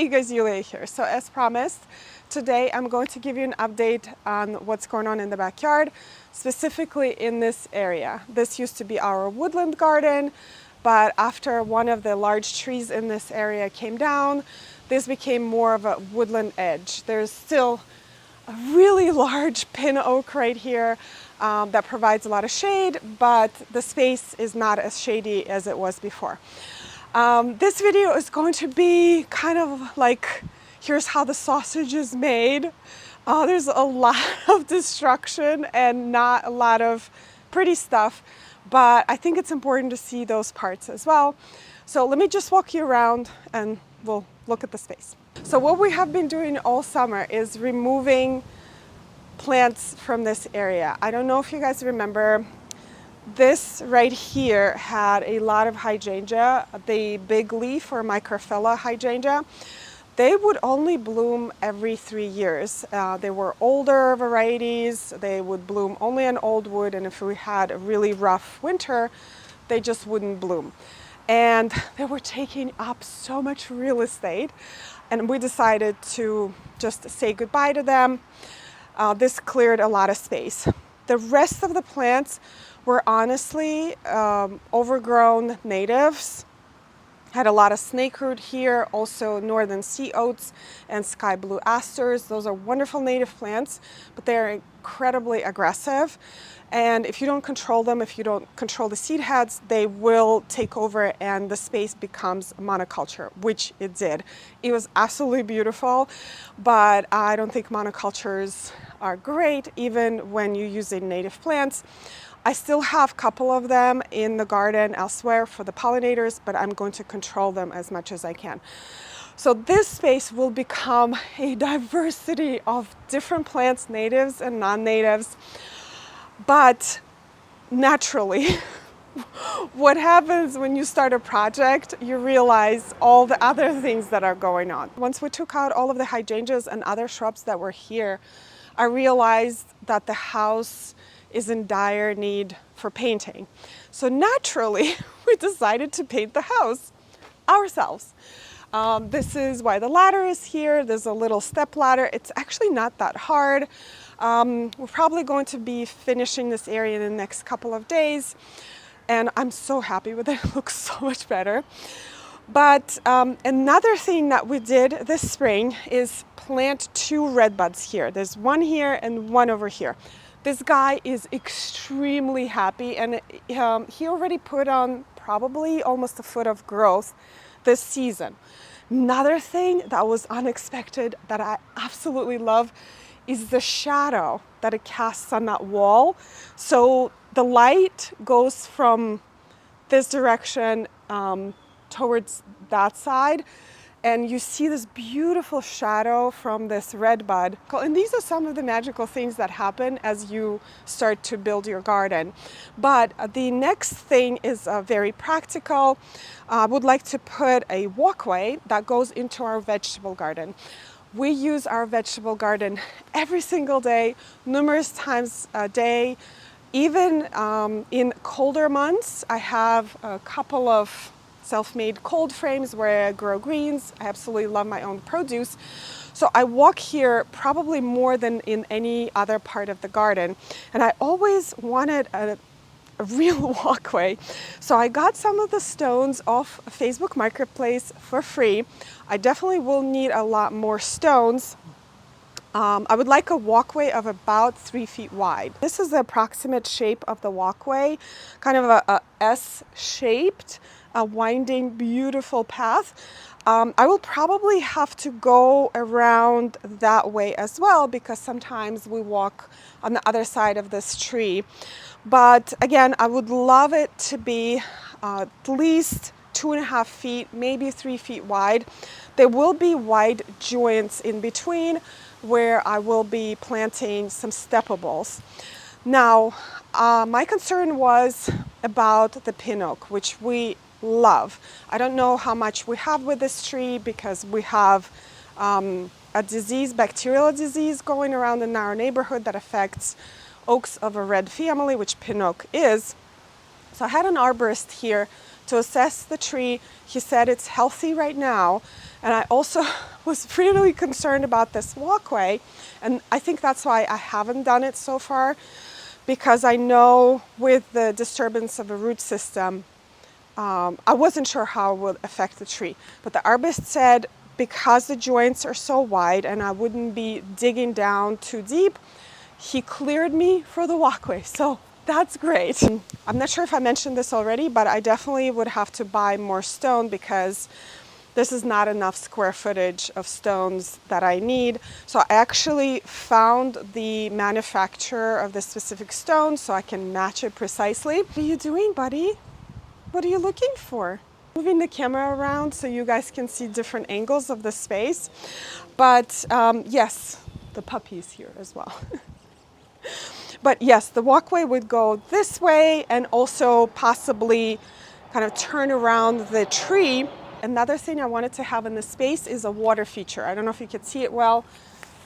Hey guys, Yulia here. So as promised, today I'm going to give you an update on what's going on in the backyard, specifically in this area. This used to be our woodland garden, but after one of the large trees in this area came down, this became more of a woodland edge. There's still a really large pin oak right here that provides a lot of shade, but the space is not as shady as it was before. This video is going to be kind of like, here's how the sausage is made. There's a lot of destruction and not a lot of pretty stuff, but I think it's important to see those parts as well. So let me just walk you around and we'll look at the space. So what we have been doing all summer is removing plants from this area. I don't know if you guys remember, this right here had a lot of hydrangea, the big leaf or microphylla hydrangea. They would only bloom every 3 years. They were older varieties. They would bloom only on old wood, and if we had a really rough winter, they just wouldn't bloom. And they were taking up so much real estate, and we decided to just say goodbye to them. This cleared a lot of space. The rest of the plants were honestly overgrown natives. Had a lot of snakeroot here, also northern sea oats and sky blue asters. Those are wonderful native plants, but they're incredibly aggressive. And if you don't control them, if you don't control the seed heads, they will take over and the space becomes monoculture, which it did. It was absolutely beautiful, but I don't think monocultures are great, even when you're using native plants. I still have a couple of them in the garden elsewhere for the pollinators, but I'm going to control them as much as I can. So this space will become a diversity of different plants, natives and non-natives. But naturally, what happens when you start a project, you realize all the other things that are going on. Once we took out all of the hydrangeas and other shrubs that were here, I realized that the house is in dire need for painting. So naturally, we decided to paint the house ourselves. This is why the ladder is here. There's a little step ladder. It's actually not that hard. We're probably going to be finishing this area in the next couple of days, and I'm so happy with it. It looks so much better. But another thing that we did this spring is plant 2 redbuds here. There's one here and one over here. This guy is extremely happy, and he already put on probably almost a foot of growth this season. Another thing that was unexpected that I absolutely love is the shadow that it casts on that wall. So the light goes from this direction towards that side, and you see this beautiful shadow from this redbud. And these are some of the magical things that happen as you start to build your garden. But the next thing is very practical. I would like to put a walkway that goes into our vegetable garden. We use our vegetable garden every single day, numerous times a day. Even in colder months, I have a couple of self-made cold frames where I grow greens. I absolutely love my own produce. So I walk here probably more than in any other part of the garden. And I always wanted a real walkway. So I got some of the stones off Facebook Marketplace for free. I definitely will need a lot more stones. I would like a walkway of about 3 feet wide. This is the approximate shape of the walkway, kind of a S-shaped, a winding, beautiful path. I will probably have to go around that way as well, because sometimes we walk on the other side of this tree. But again, I would love it to be at least 2.5 feet, maybe 3 feet wide. There will be wide joints in between where I will be planting some steppables. Now, my concern was about the pin oak, which we love. I don't know how much we have with this tree because we have a disease, bacterial disease going around in our neighborhood that affects oaks of a red family, which pin oak is. So I had an arborist here to assess the tree. He said it's healthy right now, And I also was really concerned about this walkway, and I think that's why I haven't done it so far, because I know with the disturbance of a root system, I wasn't sure how it would affect the tree. But the arborist said because the joints are so wide and I wouldn't be digging down too deep, he cleared me for the walkway. So that's great. I'm not sure if I mentioned this already, but I definitely would have to buy more stone because this is not enough square footage of stones that I need. So I actually found the manufacturer of the specific stone so I can match it precisely. What are you doing, buddy? What are you looking for? Moving the camera around so you guys can see different angles of the space. But yes, the puppy's here as well. But yes, the walkway would go this way and also possibly kind of turn around the tree. Another thing I wanted to have in the space is a water feature. I don't know if you could see it well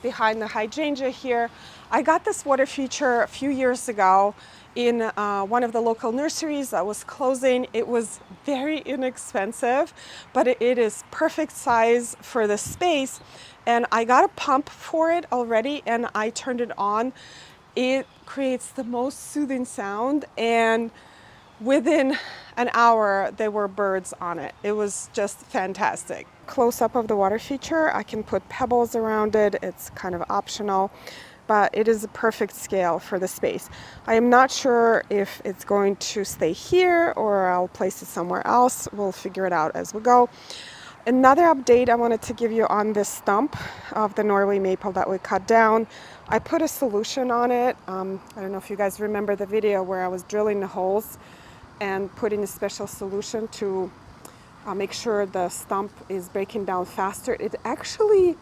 behind the hydrangea here. I got this water feature a few years ago in one of the local nurseries that was closing. It was very inexpensive, but it is perfect size for the space. And I got a pump for it already and I turned it on. It creates the most soothing sound, and within an hour there were birds on it. It was just fantastic. Close up of the water feature, I can put pebbles around it. It's kind of optional, but it is a perfect scale for the space. I am not sure if it's going to stay here or I'll place it somewhere else. We'll figure it out as we go. Another update I wanted to give you on this stump of the Norway maple that we cut down. I put a solution on it. I don't know if you guys remember the video where I was drilling the holes and putting a special solution to make sure the stump is breaking down faster. It actually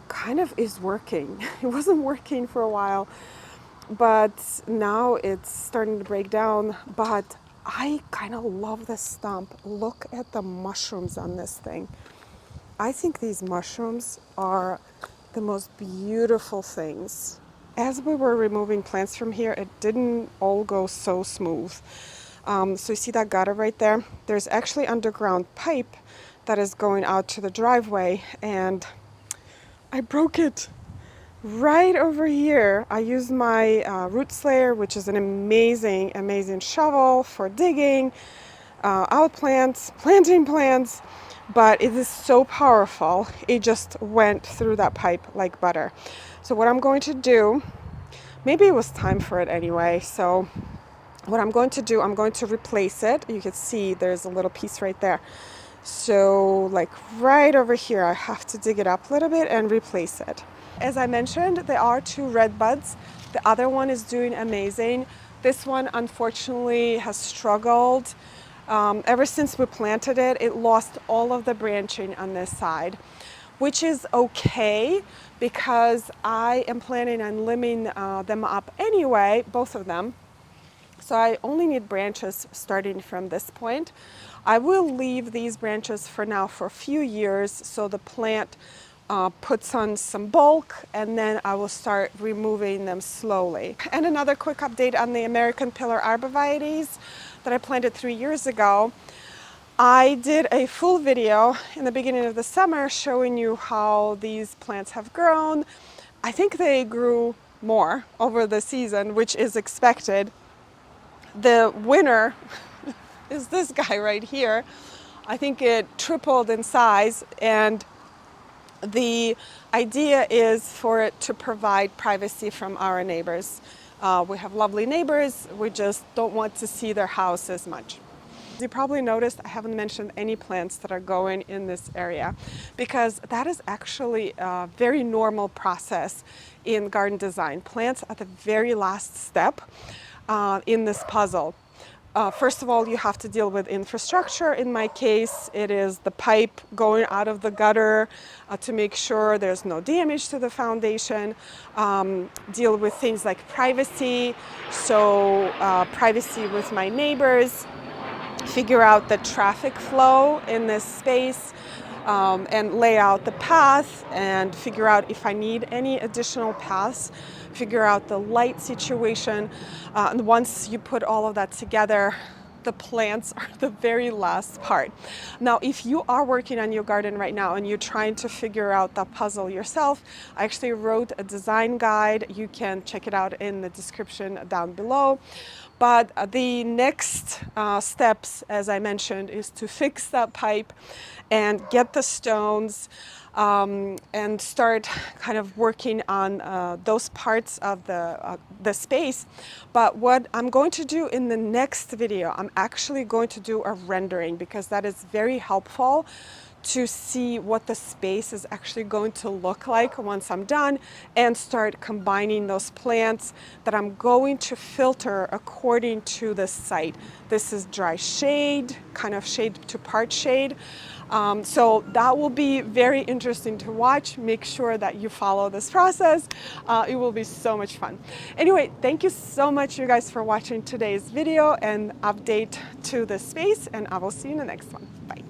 kind of is working. It wasn't working for a while, but now it's starting to break down. But I kind of love this stump. Look at the mushrooms on this thing. I think these mushrooms are the most beautiful things. As we were removing plants from here, it didn't all go so smooth. So you see that gutter right there? There's actually underground pipe that is going out to the driveway, and I broke it right over here. I used my root slayer, which is an amazing, amazing shovel for digging out plants, planting plants. But it is so powerful, it just went through that pipe like butter. So what I'm going to do, maybe it was time for it anyway, so what I'm going to do, I'm going to replace it. You can see there's a little piece right there. So like right over here, I have to dig it up a little bit and replace it. As I mentioned, there are 2 redbuds. The other one is doing amazing. This one unfortunately has struggled. Ever since we planted it, it lost all of the branching on this side, which is okay because I am planning on limbing them up anyway, both of them. So I only need branches starting from this point. I will leave these branches for now for a few years so the plant puts on some bulk, and then I will start removing them slowly. And another quick update on the American pillar arborvitaes that I planted 3 years ago. I did a full video in the beginning of the summer showing you how these plants have grown. I think they grew more over the season, which is expected. The winner is this guy right here. I think it tripled in size, and the idea is for it to provide privacy from our neighbors. We have lovely neighbors, we just don't want to see their house as much. As you probably noticed, I haven't mentioned any plants that are going in this area because that is actually a very normal process in garden design. Plants at the very last step in this puzzle. First of all, you have to deal with infrastructure. In my case, it is the pipe going out of the gutter to make sure there's no damage to the foundation. Deal with things like privacy, so privacy with my neighbors. Figure out the traffic flow in this space and lay out the path and figure out if I need any additional paths. Figure out the light situation. And once you put all of that together, the plants are the very last part. Now, if you are working on your garden right now and you're trying to figure out the puzzle yourself, I actually wrote a design guide. You can check it out in the description down below. But the next steps, as I mentioned, is to fix that pipe and get the stones and start kind of working on those parts of the space. But what I'm going to do in the next video, I'm actually going to do a rendering, because that is very helpful to see what the space is actually going to look like once I'm done, and start combining those plants that I'm going to filter according to the site. This is dry shade, kind of shade to part shade. So that will be very interesting to watch. Make sure that you follow this process. It will be so much fun. Anyway, thank you so much, you guys, for watching today's video and update to the space, and I will see you in the next one. Bye.